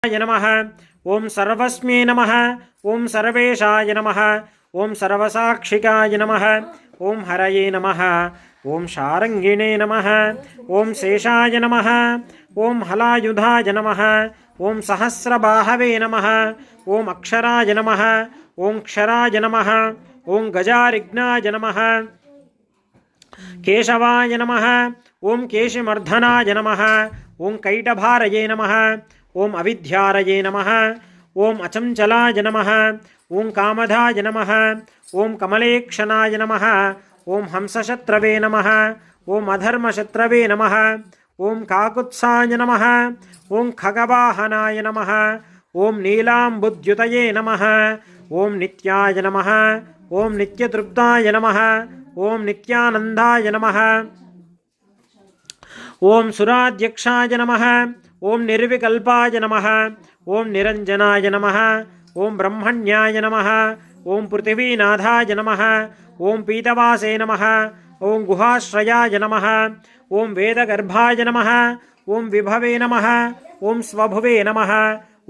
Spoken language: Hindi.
नमः। ओं सर्वस्मै नमः। ओं सर्वेशाय नमः। ओं सर्वसाक्षिकाय नमः। ओं हरये नमः। ओं शारंगिणे नमः। ओं शेषाय नमः। ओं हलायुधाय नमः। ओं सहस्रबाहवे नमः। ओं अक्षराय नमः। ओं क्षराय नमः। ओं गजारिघ्नाय नमः। केशवाय नमः। ओं केशिमर्धनाय नमः। ओं कैटभारये नमः। ओं अविद्यारये नमः। ओं अचंचलाय नमः। ओं कामधाय नमः। ओं कमलेक्षणाय नमः। ओं हंसशत्रवे नमः। ओं अधर्मशत्रवे नमः। ओं काकुत्साय नमः। ओं खगवाहनाय नमः। ओं नीलाम्बुद्युतये नमः। ओं नित्याय नमः। ओं नित्यतृप्ताय नमः। ओं नित्यानंदाय नमः। ओं सुराध्यक्षाय नमः। ओं निर्विकल्पाय नमः। ओं निरंजनाय नमः। ओं ब्रह्मण्याय नमः। ओं पृथिवीनाथाय नमः। ओं पीतवासे नमः। ओं गुहाश्रयाय नमः। ओं वेदगर्भाय नमः। ओं विभवे नमः। ओं स्वभुवे नमः।